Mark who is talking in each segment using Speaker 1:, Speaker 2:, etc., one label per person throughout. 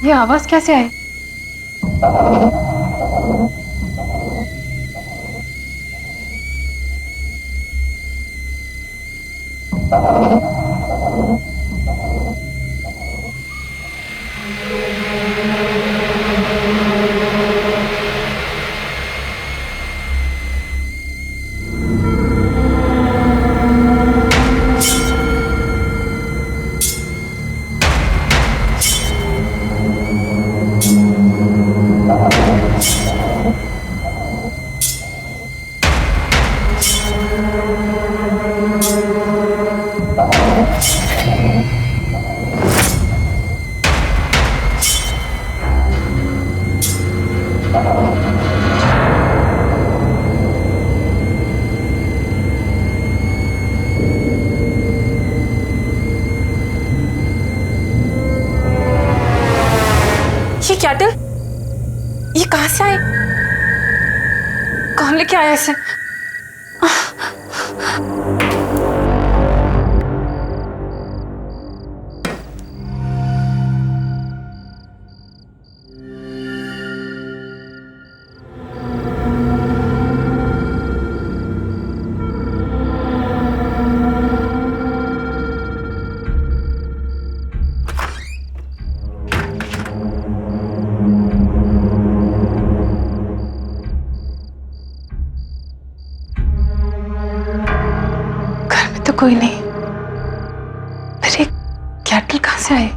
Speaker 1: ये आवाज कैसे आई? ये कैटल, ये कहां से आए? कौन लेके आया इसे? तो कोई नहीं, फिर ये कैटल कहां से आए?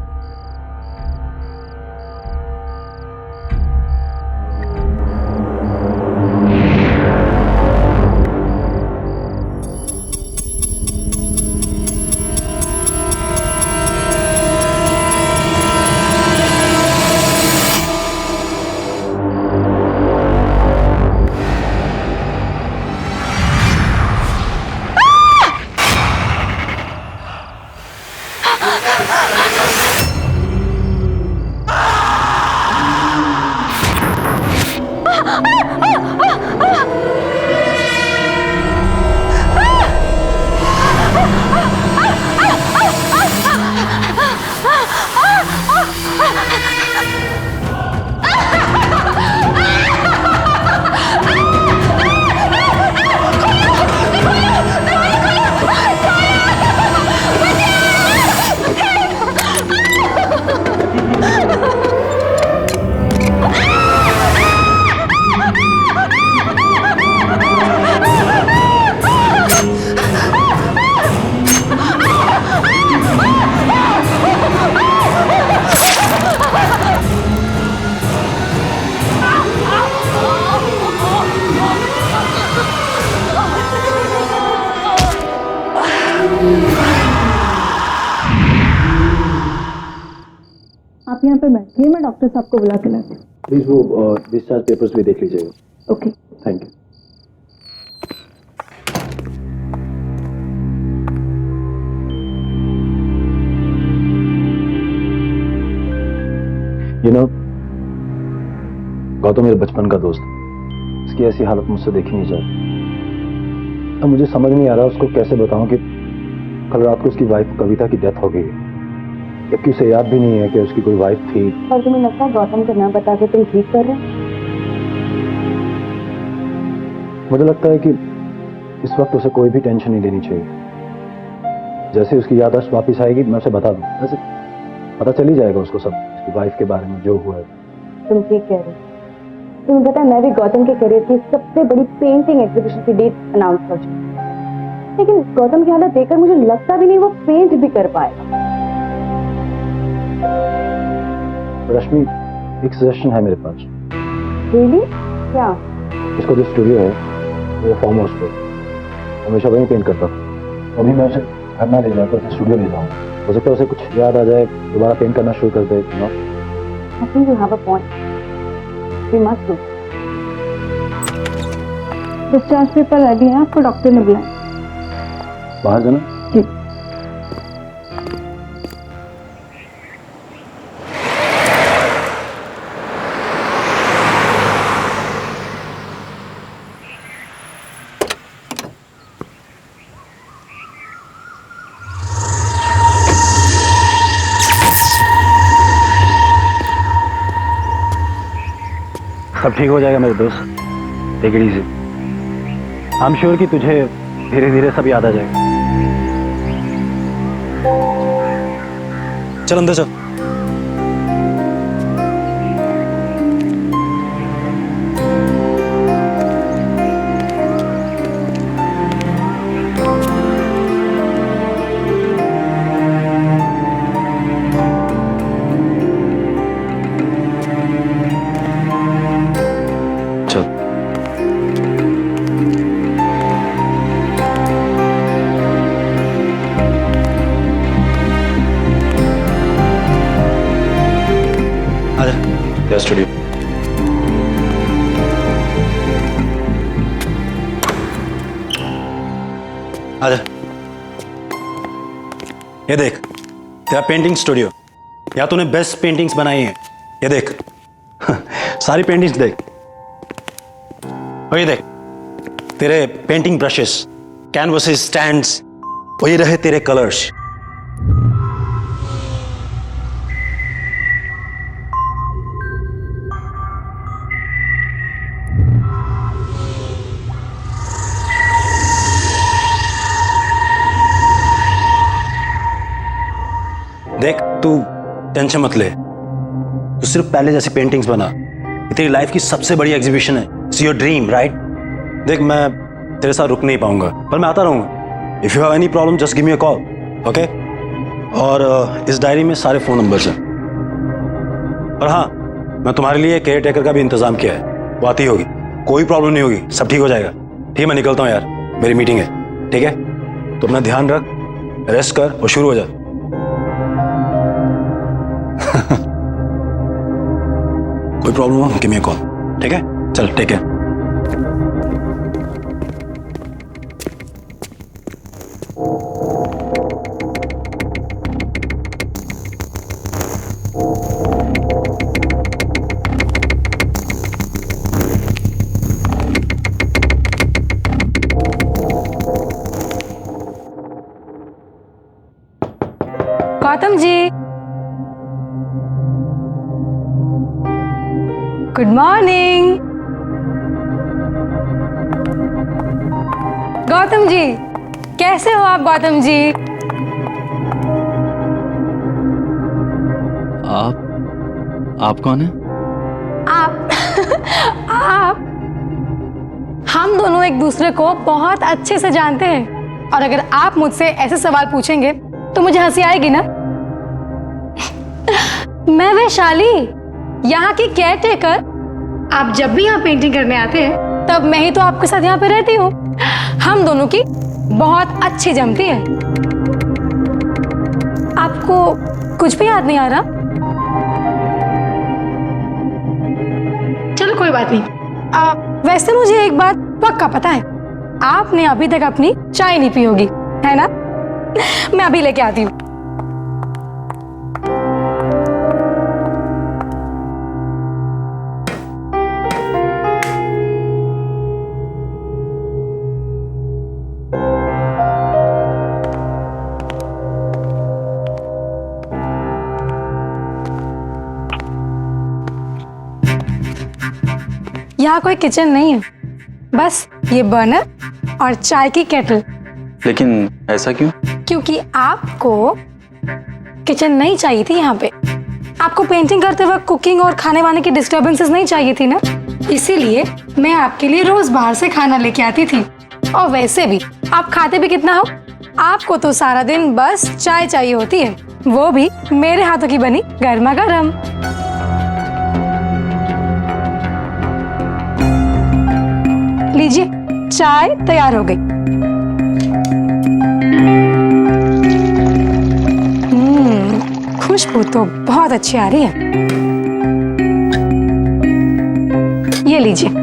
Speaker 2: आप यहाँ पे बैठिए, मैं डॉक्टर साहब को बुला के लाती हूँ।
Speaker 3: प्लीज वो डिस्चार्ज पेपर्स भी देख लीजिएगा।
Speaker 2: Okay,
Speaker 3: thank you. गौतम मेरे बचपन का दोस्त, इसकी ऐसी हालत मुझसे देखी नहीं जाती। अब मुझे समझ नहीं आ रहा उसको कैसे बताऊं कि कल रात को उसकी वाइफ कविता की डेथ हो गई, जबकि उसे याद भी नहीं है कि उसकी कोई वाइफ थी।
Speaker 2: और तुम्हें लगता है गौतम को ना बता के तुम ठीक कर रहे हो?
Speaker 3: मुझे लगता है कि इस वक्त उसे कोई भी टेंशन नहीं लेनी चाहिए। जैसे उसकी याददाश्त वापस आएगी मैं उसे बता दूं, वैसे पता चल ही जाएगा उसको सब उसकी वाइफ के बारे में जो हुआ है।
Speaker 2: तुम ठीक कह रहे हो। तुम्हें पता है मैं भी गौतम के करियर की सबसे बड़ी पेंटिंग एग्जीबिशन की डेट अनाउंस कर चुकी हूँ, लेकिन गौतम की हालत देखकर मुझे लगता भी नहीं वो पेंट भी कर पाएगा।
Speaker 3: रश्मि, एक सजेशन है मेरे पास।
Speaker 2: रियली? क्या?
Speaker 3: इसका जो स्टूडियो है वो फार्म हाउस पे, हमेशा वहीं पेंट करता था। अभी मैं उसे घर ना ले जाकर उसे स्टूडियो ले जाऊँ, हो सकता है उसे कुछ याद आ जाए, दोबारा पेंट करना शुरू कर दे।
Speaker 2: I think you have a point. We must do. Discharge paper ready है, आपको डॉक्टर ने बुलाया।
Speaker 3: बाहर जाना?
Speaker 2: जी।
Speaker 3: सब ठीक हो जाएगा मेरे दोस्त, take it easy. I am sure कि तुझे धीरे धीरे सब याद आ जाएगा।
Speaker 4: चल अंदर चल।
Speaker 3: चल।
Speaker 4: आजा।
Speaker 3: क्या स्टूडियो?
Speaker 4: आजा। ये देख तेरा पेंटिंग स्टूडियो। या तूने बेस्ट पेंटिंग्स बनाई हैं। ये देख सारी पेंटिंग्स देख। और ये देख तेरे पेंटिंग ब्रशेस, कैनवसेस, स्टैंड्स, वही रहे तेरे कलर्स। देख तू टेंशन मत ले, तू सिर्फ पहले जैसी पेंटिंग्स बना। ये तेरी लाइफ की सबसे बड़ी एग्जीबिशन है। It's your dream, right? देख मैं तेरे साथ रुक नहीं पाऊंगा, पर मैं आता रहूंगा। If you have any problem just give me a call, okay? और इस डायरी में सारे फोन नंबर्स हैं। और हाँ, मैं तुम्हारे लिए केयर टेकर का भी इंतजाम किया है, वो आती होगी। कोई प्रॉब्लम नहीं होगी, सब ठीक हो जाएगा। ठीक है, मैं निकलता हूँ यार, मेरी मीटिंग है। ठीक है, तो अपना ध्यान रख, रेस्ट कर और शुरू हो जा। कोई प्रॉब्लम हो गिव मी अ कॉल, ठीक है? चल take care.
Speaker 1: Gautam ji, good morning. Gautam ji, कैसे हो आप गौतम जी?
Speaker 5: आप कौन है?
Speaker 1: आप आप हम दोनों एक दूसरे को बहुत अच्छे से जानते हैं, और अगर आप मुझसे ऐसे सवाल पूछेंगे तो मुझे हंसी आएगी ना। मैं वैशाली, यहाँ की केयर टेकर। आप जब भी यहाँ पेंटिंग करने आते हैं तब मैं ही तो आपके साथ यहाँ पे रहती हूँ। हम दोनों की बहुत अच्छी जमती है। आपको कुछ भी याद नहीं आ रहा? चलो कोई बात नहीं। वैसे मुझे एक बात पक्का पता है, आपने अभी तक अपनी चाय नहीं पी होगी, है ना? मैं अभी लेके आती हूँ। यहाँ कोई किचन नहीं है, बस ये बर्नर और चाय की केटल।
Speaker 5: लेकिन ऐसा क्यों?
Speaker 1: क्योंकि आपको किचन नहीं चाहिए थी यहाँ पे। आपको पेंटिंग करते वक्त कुकिंग और खाने वाने की डिस्टरबेंसेस नहीं चाहिए थी ना, इसीलिए मैं आपके लिए रोज बाहर से खाना लेके आती थी। और वैसे भी आप खाते भी कितना हो, आपको तो सारा दिन बस चाय चाहिए होती है, वो भी मेरे हाथों की बनी गर्मा गर्म। लीजिए, चाय तैयार हो गई। खुशबू तो बहुत अच्छी आ रही है। ये लीजिए।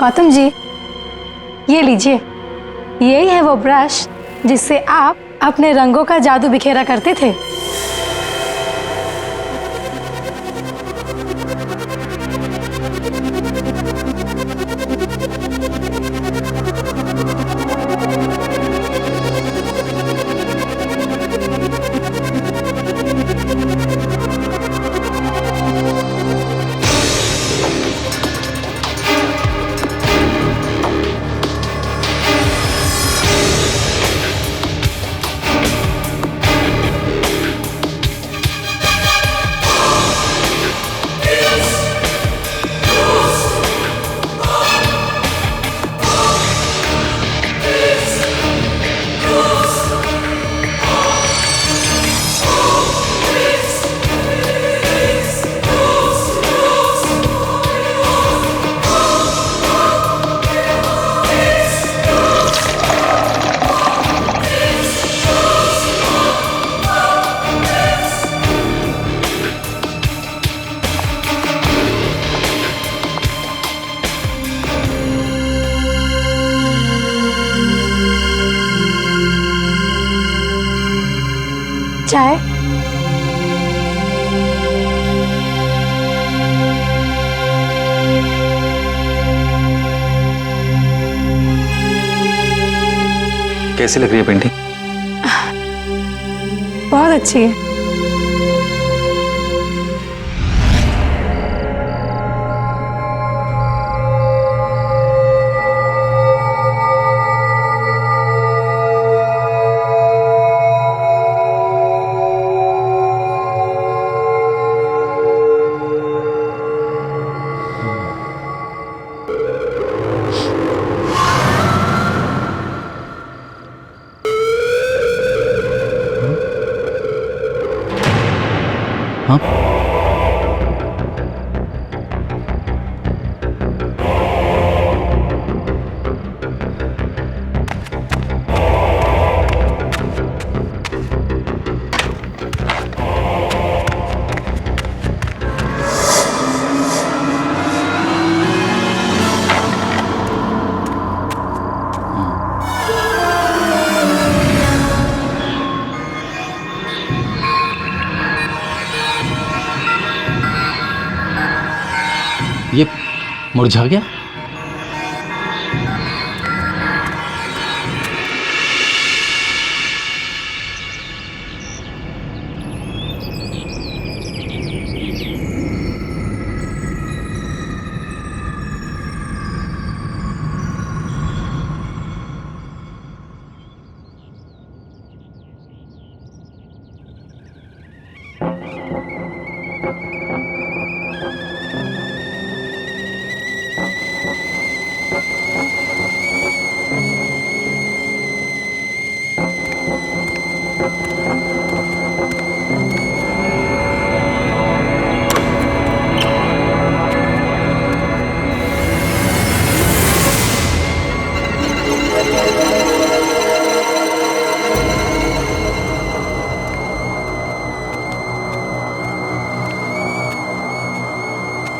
Speaker 1: गौतम जी, ये लीजिए, यही है वो ब्रश जिससे आप अपने रंगों का जादू बिखेरा करते थे। चाय?
Speaker 5: कैसी लग रही है पेंटिंग?
Speaker 1: बहुत अच्छी है।
Speaker 5: हाँ? ये मुरझा गया?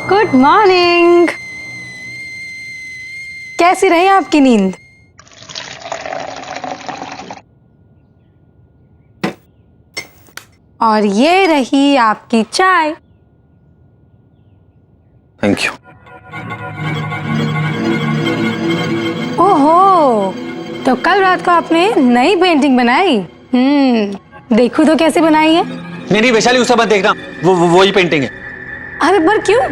Speaker 1: Good morning. कैसी रही आपकी नींद? और ये रही आपकी चाय।
Speaker 5: Thank you.
Speaker 1: ओहो, तो कल रात को आपने नई पेंटिंग बनाई? देखूं तो कैसे बनाई है?
Speaker 5: नहीं वैशाली, उसे मत देखना, वो ही पेंटिंग है।
Speaker 1: अरे पर क्यों?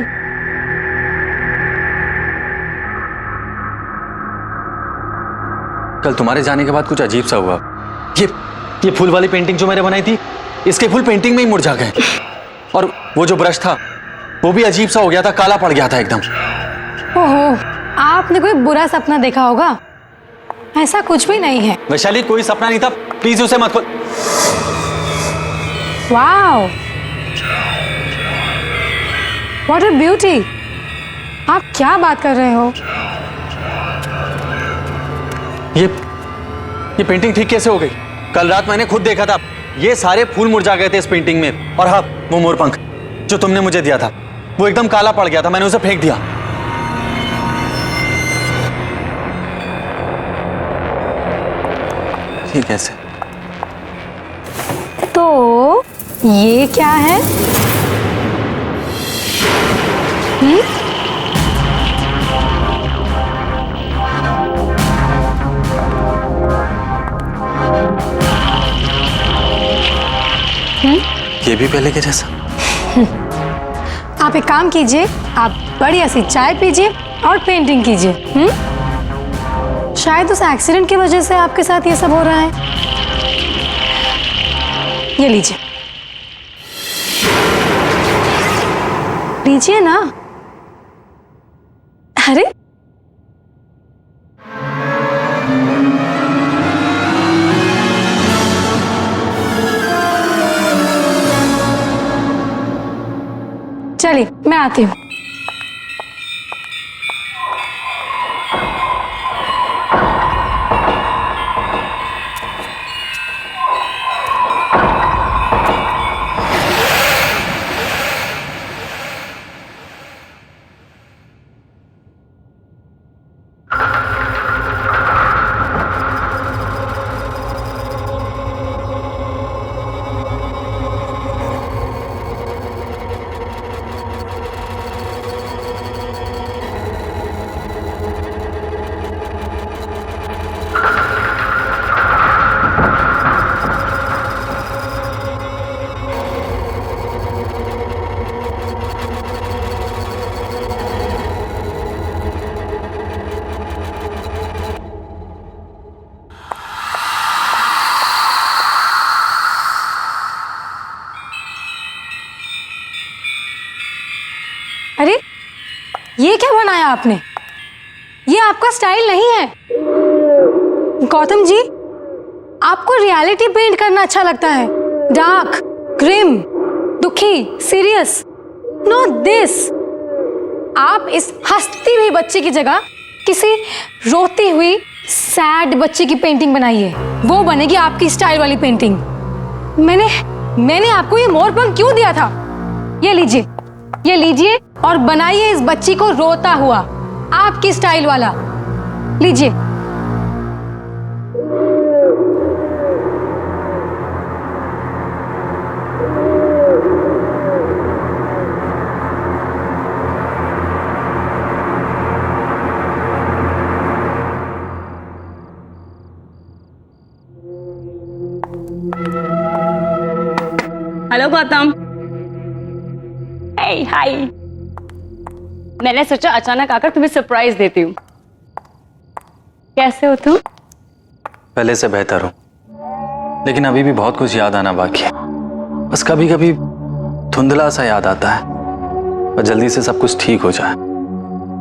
Speaker 5: कल तुम्हारे जाने के बाद कुछ अजीब सा हुआ। ये फूल वाली पेंटिंग जो मैंने बनाई थी, इसके फूल पेंटिंग में ही मुरझा गए। और वो जो ब्रश था वो भी अजीब सा हो गया था, काला पड़ गया था एकदम।
Speaker 1: ओहो, आपने कोई बुरा सपना देखा होगा। ऐसा कुछ भी नहीं है।
Speaker 5: वैशाली, कोई सपना नहीं था, प्लीज उसे मत खोल।
Speaker 1: Wow, what a beauty. आप क्या बात कर रहे हो?
Speaker 5: ये पेंटिंग ठीक कैसे हो गई? कल रात मैंने खुद देखा था, ये सारे फूल मुरझा गए थे इस पेंटिंग में। और हाँ, वो मोरपंख जो तुमने मुझे दिया था वो एकदम काला पड़ गया था, मैंने उसे फेंक दिया। ये कैसे?
Speaker 1: तो ये क्या है?
Speaker 5: ये भी पहले के जैसा।
Speaker 1: आप एक काम कीजिए, आप बढ़िया सी चाय पीजिए और पेंटिंग कीजिए। शायद उस एक्सीडेंट की वजह से आपके साथ ये सब हो रहा है। ये लीजिए, लीजिए ना। अरे चलिए, मैं आती हूँ। अरे ये क्या बनाया आपने? ये आपका स्टाइल नहीं है। गौतम जी, आपको रियलिटी पेंट करना अच्छा लगता है। डार्क, ग्रिम, दुखी, सीरियस। Not this. आप इस हंसती हुई बच्चे की जगह किसी रोती हुई सैड बच्चे की पेंटिंग बनाइए। वो बनेगी आपकी स्टाइल वाली पेंटिंग। मैंने आपको ये मोरपंख क्यों दिया था? ये लीजिए और बनाइए इस बच्ची को रोता हुआ, आपकी स्टाइल वाला। लीजिए।
Speaker 2: हेलो गौतम। हाय। मैंने सोचा अचानक आकर तुम्हें सरप्राइज देती हूँ। कैसे हो तुम?
Speaker 5: पहले से बेहतर हूं, लेकिन अभी भी बहुत कुछ याद आना बाकी है। बस कभी कभी धुंधला सा याद आता है, और जल्दी से सब कुछ ठीक हो जाए।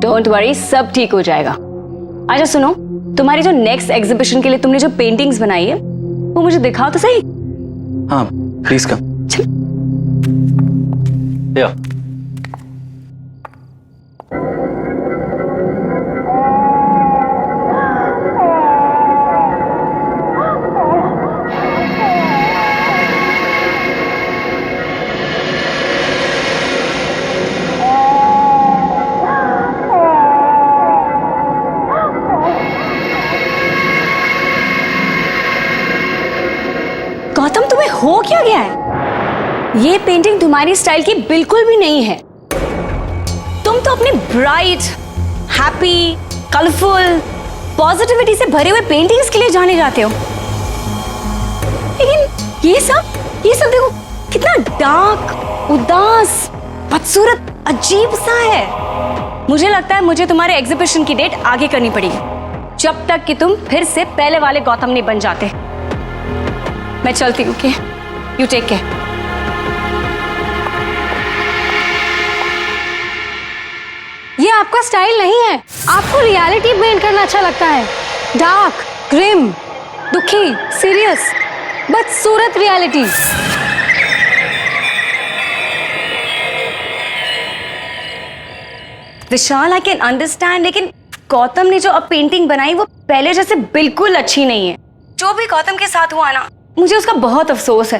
Speaker 2: डोंट वरी, सब ठीक हो जाएगा। अच्छा सुनो, तुम्हारी जो नेक्स्ट एग्जीबिशन के लिए तुमने जो पेंटिंग्स बनाई है वो मुझे दिखाओ तो सही।
Speaker 5: हाँ प्लीज कम। या
Speaker 2: गौतम, तुम्हें हो क्या गया है? ये पेंटिंग तुम्हारी स्टाइल की बिल्कुल भी नहीं है। तुम तो अपनी ब्राइट, हैप्पी, कलरफुल, पॉजिटिविटी से भरे हुए पेंटिंग्स के लिए जाने जाते हो, लेकिन ये सब देखो कितना डार्क, उदास, बदसूरत, अजीब सा है। मुझे लगता है मुझे तुम्हारे एग्जीबिशन की डेट आगे करनी पड़ेगी, जब तक कि तुम फिर से पहले वाले गौतम नहीं बन जाते। मैं चलती हूँ। You take care.
Speaker 1: ये आपका स्टाइल नहीं है। आपको रियलिटी पेंट करना अच्छा लगता है। डार्क, ग्रिम, दुखी, सीरियस, बदसूरत reality.
Speaker 2: Vishal, I can understand, लेकिन गौतम ने जो अब पेंटिंग बनाई वो पहले जैसे बिल्कुल अच्छी नहीं है। जो भी गौतम के साथ हुआ ना, मुझे उसका बहुत अफसोस है।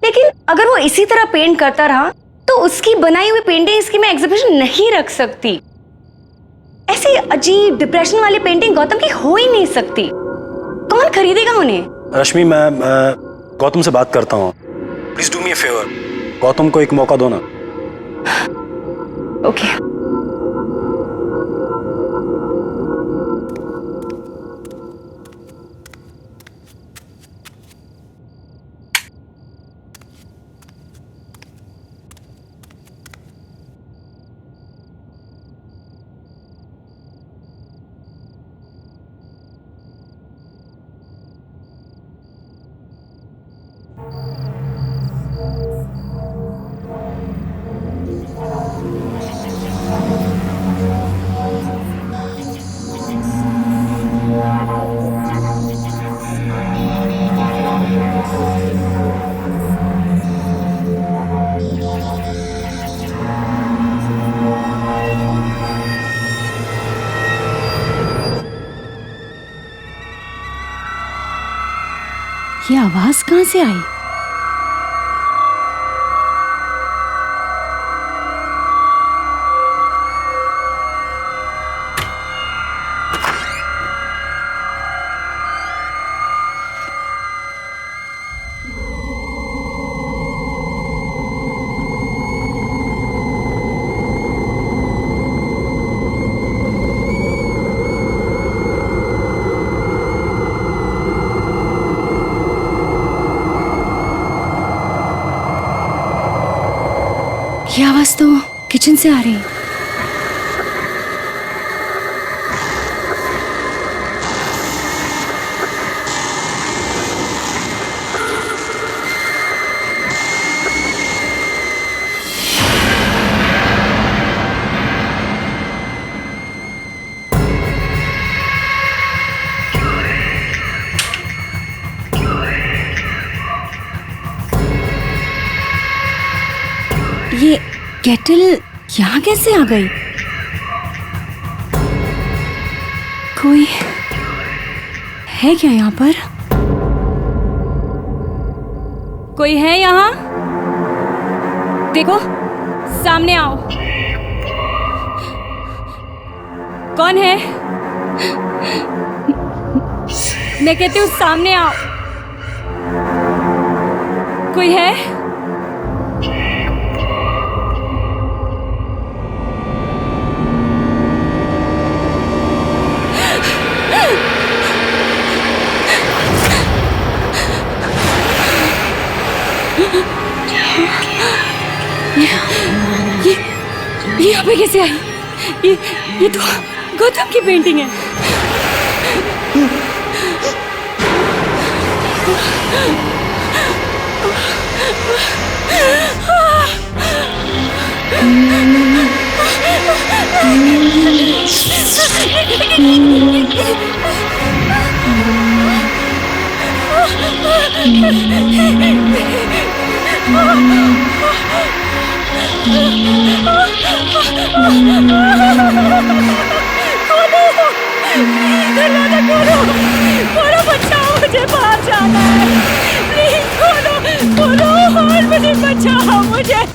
Speaker 2: लेकिन अगर वो इसी तरह पेंट करता रहा तो उसकी बनाई हुई पेंटिंग्स की मैं एग्जीबिशन नहीं रख सकती। ऐसी अजीब डिप्रेशन वाली पेंटिंग गौतम की हो ही नहीं सकती। कौन खरीदेगा उन्हें?
Speaker 4: रश्मि, मैं गौतम से बात करता हूँ। Please do me a favour, Gautam को एक मौका दो ना।
Speaker 2: ओके। ये आवाज कहां से आई? ये आवाज तो किचन से आ रही है। ये केटल यहाँ कैसे आ गई? कोई है क्या यहाँ पर? कोई है यहाँ? देखो, सामने आओ। कौन है? मैं कहती हूँ सामने आओ। कोई है? ये यहाँ पे कैसे आई? ये तो गौतम की पेंटिंग है। खोलो, बचाओ, मुझे बाहर जाना है। प्लीज खोलो, और मुझे बचाओ, मुझे।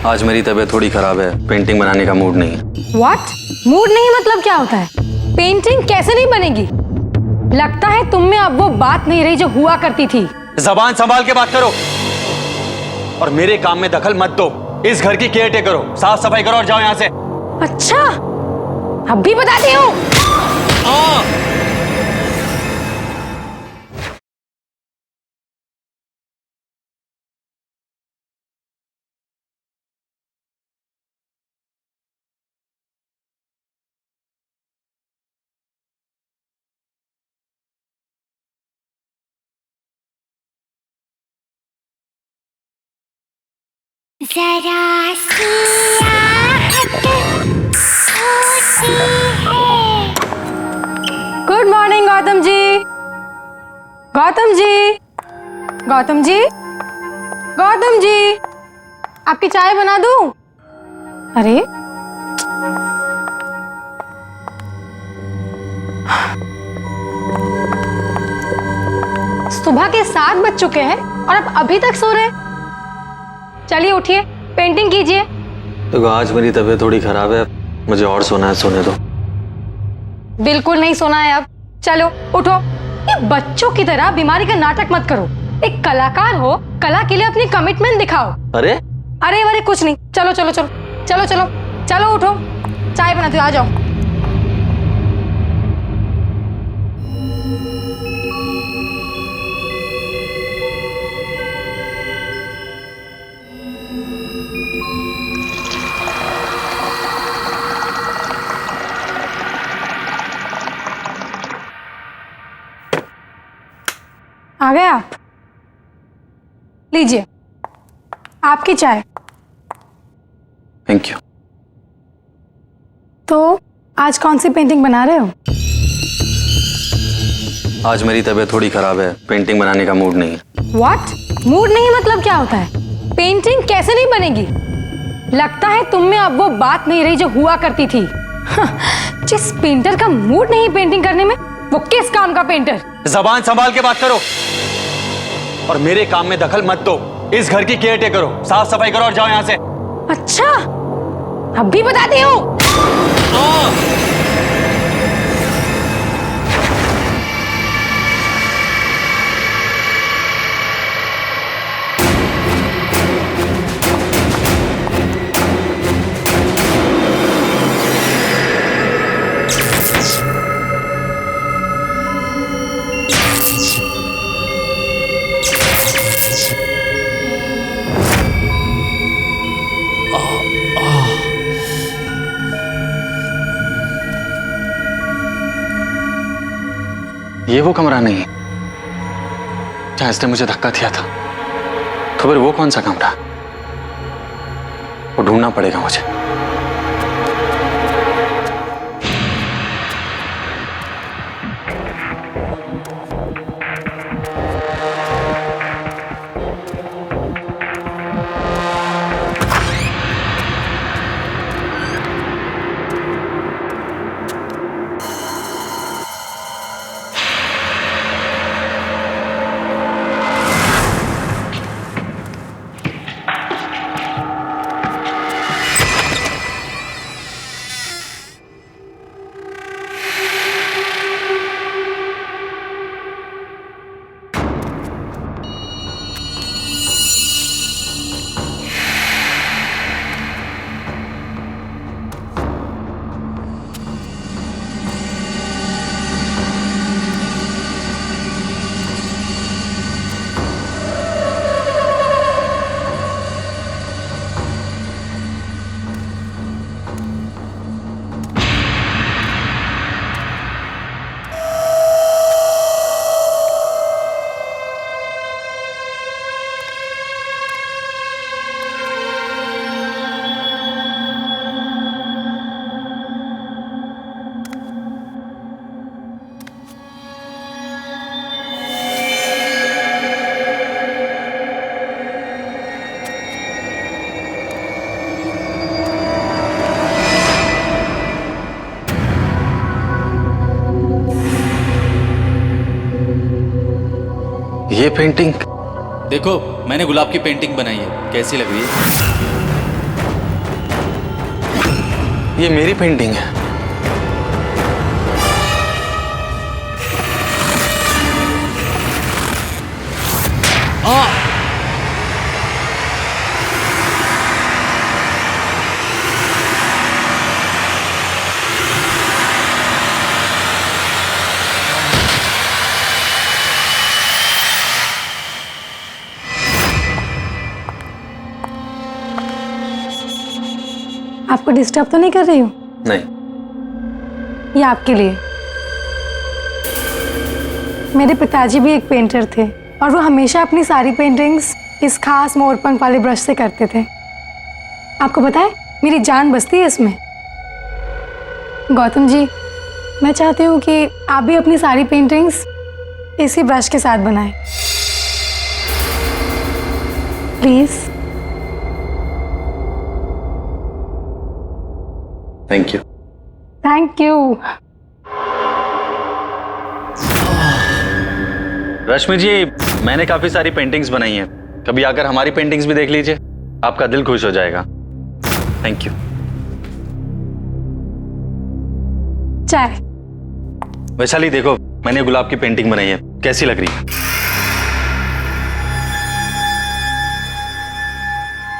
Speaker 5: आज मेरी तबीयत थोड़ी खराब है, पेंटिंग बनाने का मूड नहीं है।
Speaker 1: व्हाट? मूड नहीं मतलब क्या होता है? पेंटिंग कैसे नहीं बनेगी? लगता है तुम में अब वो बात नहीं रही जो हुआ करती थी।
Speaker 5: जबान संभाल के बात करो और मेरे काम में दखल मत दो। इस घर की केयर टेकर करो, साफ सफाई करो और जाओ यहाँ से।
Speaker 1: अच्छा, अब भी बताती हूँ।
Speaker 6: जरा सी आहट होती है,
Speaker 1: गौतम जी, गौतम जी, गौतम जी, आपकी चाय बना दूं? अरे सुबह के 7 बज चुके हैं और आप अभी तक सो रहे हैं। चलिए उठिए, पेंटिंग कीजिए।
Speaker 5: तो आज मेरी तबीयत थोड़ी खराब है, मुझे और सोना है, सोने दो।
Speaker 1: बिल्कुल नहीं सोना है अब। चलो उठो। ये बच्चों की तरह बीमारी का नाटक मत करो। एक कलाकार हो, कला के लिए अपनी कमिटमेंट दिखाओ।
Speaker 5: अरे
Speaker 1: अरे अरे कुछ नहीं, चलो चलो चलो चलो चलो चलो उठो, चाय बनाती हूँ, आ जाओ। आ गए आप? लीजिए आपकी चाय।
Speaker 5: Thank you.
Speaker 1: तो आज कौन सी पेंटिंग बना रहे हो?
Speaker 5: आज मेरी तबीयत थोड़ी खराब है, पेंटिंग बनाने का मूड नहीं है।
Speaker 1: व्हाट? मूड नहीं मतलब क्या होता है? पेंटिंग कैसे नहीं बनेगी? लगता है तुम में अब वो बात नहीं रही जो हुआ करती थी। जिस पेंटर का मूड नहीं पेंटिंग करने में, वो किस काम का पेंटर?
Speaker 5: जबान संभाल के बात करो और मेरे काम में दखल मत दो। इस घर की केयर टेकर करो, साफ सफाई करो और जाओ यहां से।
Speaker 1: अच्छा, अब भी बताती हूँ।
Speaker 5: ये वो कमरा नहीं है जहां इसने मुझे धक्का दिया था। तो फिर वो कौन सा कमरा? वो ढूंढना पड़ेगा मुझे। ये पेंटिंग
Speaker 7: देखो, मैंने गुलाब की पेंटिंग बनाई है, कैसी लग रही है?
Speaker 5: ये मेरी पेंटिंग है।
Speaker 1: आपको डिस्टर्ब तो नहीं कर रही हूँ?
Speaker 5: नहीं।
Speaker 1: ये आपके लिए। मेरे पिताजी भी एक पेंटर थे और वो हमेशा अपनी सारी पेंटिंग्स इस खास मोरपंख वाले ब्रश से करते थे। आपको पता है, मेरी जान बसती है इसमें। गौतम जी, मैं चाहती हूँ कि आप भी अपनी सारी पेंटिंग्स इसी ब्रश के साथ बनाए। Please.
Speaker 5: Thank you.
Speaker 1: Thank you.
Speaker 5: Rashmi ji, मैंने काफी सारी पेंटिंग्स बनाई हैं, कभी आकर हमारी पेंटिंग्स भी देख लीजिए, आपका दिल खुश हो जाएगा। Thank you.
Speaker 1: चाय।
Speaker 5: वैशाली देखो, मैंने गुलाब की पेंटिंग बनाई है, कैसी लग रही है?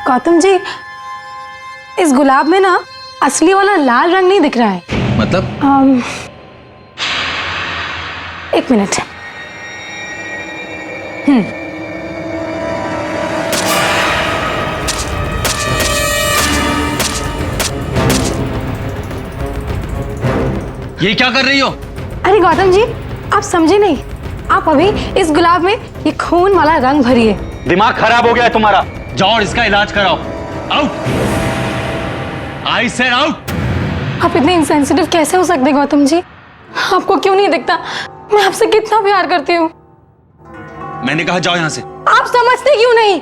Speaker 1: गौतम जी, इस गुलाब में ना असली वाला लाल रंग नहीं दिख रहा है।
Speaker 5: मतलब?
Speaker 1: एक मिनट।
Speaker 5: ये क्या कर रही हो?
Speaker 1: अरे गौतम जी, आप समझे नहीं। आप अभी इस गुलाब में ये खून वाला रंग भरिए।
Speaker 5: दिमाग खराब हो गया है तुम्हारा, जाओ और इसका इलाज कराओ। आउट। I said out.
Speaker 1: आप इतने इंसेंसिटिव कैसे हो सकते गौतम जी? आपको क्यों नहीं दिखता मैं आपसे कितना प्यार करती हूँ?
Speaker 5: मैंने कहा जाओ यहाँ से।
Speaker 1: आप समझते क्यों नहीं?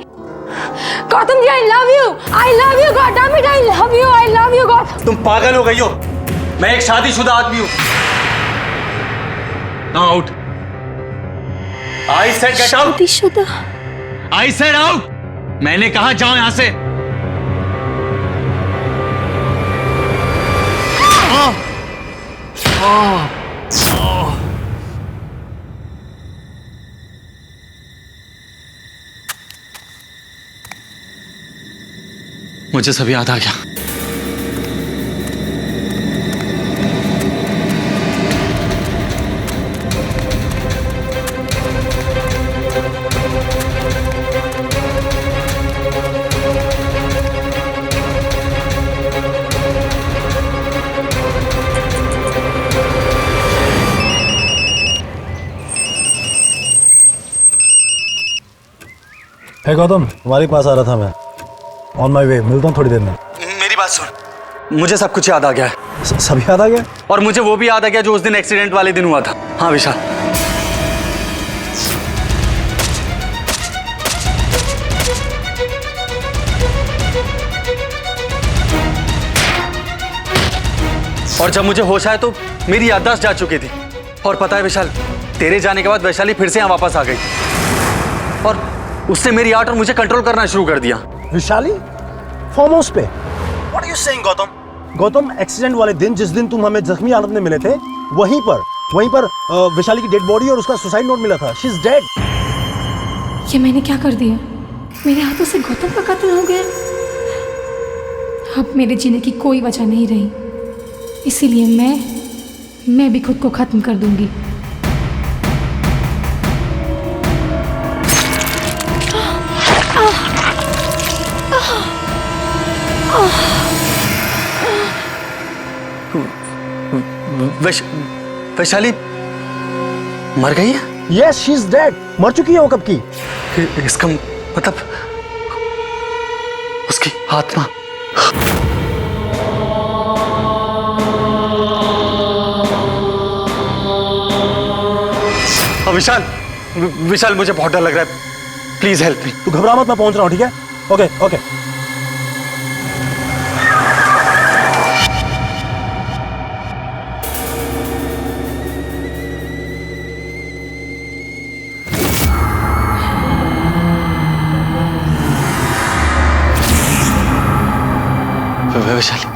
Speaker 1: Gautam ji, I love you God, I love you Gautam.
Speaker 5: तुम पागल हो गई हो, मैं एक शादीशुदा आदमी हूं। Now out. I said get out.
Speaker 1: शादीशुदा?
Speaker 5: I said out. मैंने कहा जाओ यहां से। मुझे सब याद आ गया।
Speaker 3: है गौतम, तुम्हारे पास आ रहा था मैं। ऑन माई वे, मिलता हूँ थोड़ी देर में।
Speaker 5: मेरी बात सुन, मुझे सब कुछ याद आ गया है।
Speaker 3: सब याद आ गया?
Speaker 5: और मुझे वो भी याद आ गया जो उस दिन एक्सीडेंट वाले दिन हुआ था। हाँ विशाल, और जब मुझे होश आया तो मेरी याददाश्त जा चुकी थी। और पता है विशाल, तेरे जाने के बाद वैशाली फिर से यहाँ वापस आ गई और उसने मेरी आर्ट और मुझे कंट्रोल करना शुरू कर दिया।
Speaker 3: विशाली फार्म हाउस पे? What are you saying Gautam? Gautam, accident वाले दिन जिस दिन तुम हमें जख्मी हालत में मिले थे, वहीं पर विशाली की डेड बॉडी और उसका सुसाइड नोट मिला था। She is dead.
Speaker 1: ये मैंने क्या कर दिया? मेरे हाथों से गौतम का कत्ल हो गया। अब मेरे जीने की कोई वजह नहीं रही, इसीलिए मैं भी खुद को खत्म कर दूंगी।
Speaker 5: वैशाली मर गई है?
Speaker 3: Yes, she is dead. मर चुकी है वो कब की।
Speaker 5: इसका मतलब उसकी आत्मा। विशाल मुझे बहुत डर लग रहा है, प्लीज हेल्प मी।
Speaker 3: तू घबरा मत, मैं पहुंच रहा हूँ, ठीक है? Okay okay.
Speaker 5: वैशाली,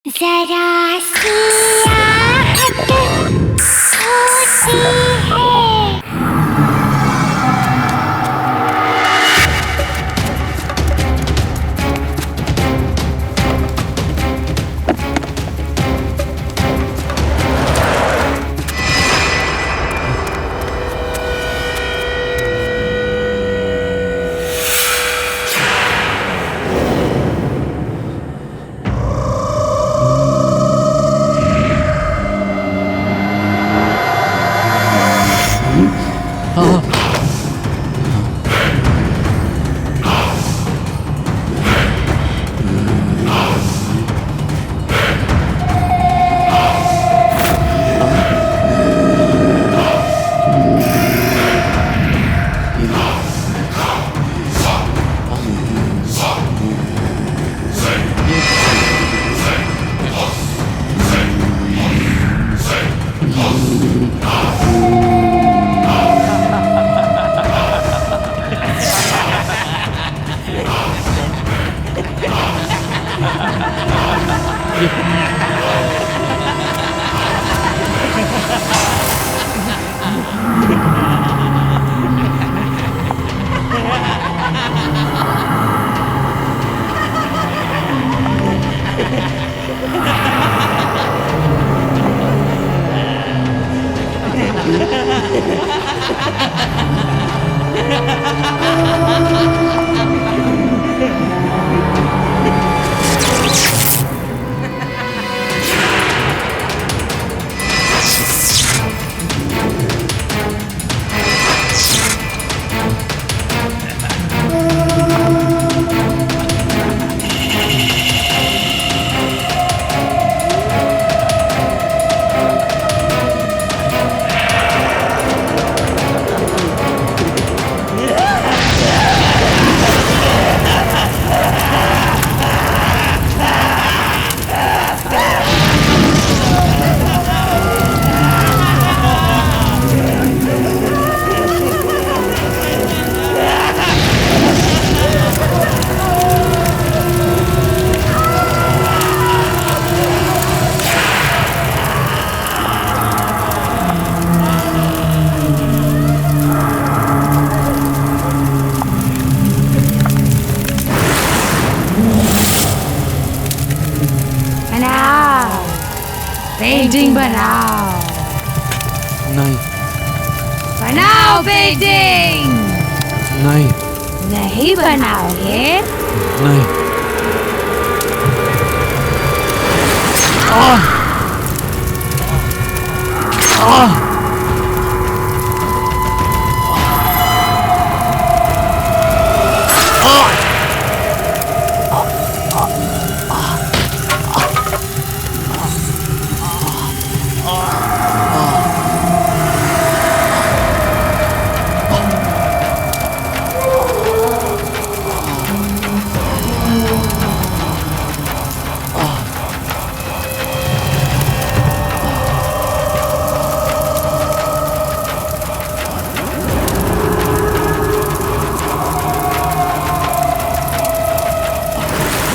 Speaker 6: जरा सी आहट होती
Speaker 1: बनाओ, पेंटिंग बनाओ,
Speaker 8: नहीं
Speaker 1: बनाओ पेंटिंग।
Speaker 8: नहीं
Speaker 1: नहीं बनाओगे
Speaker 8: नहीं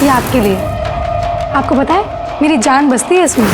Speaker 1: ये आपके लिए। आपको पता है मेरी जान बसती है इसमें।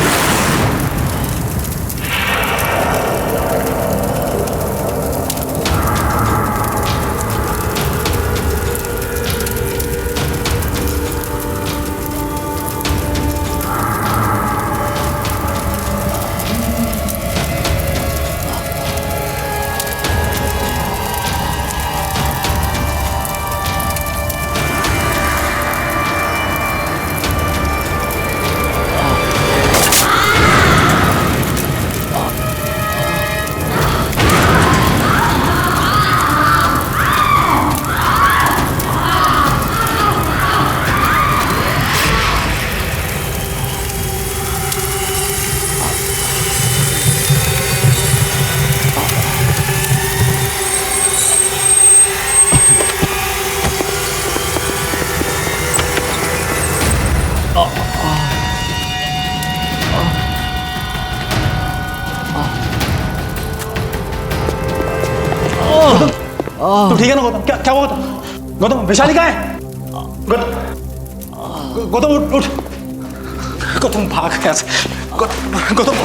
Speaker 4: तू ठीक है ना गौतम? क्या क्या हुआ गौतम? गौतम वैशाली कहाँ है? गौतम गौतम उठ उठ। गौतम भाग यहाँ से। गौतम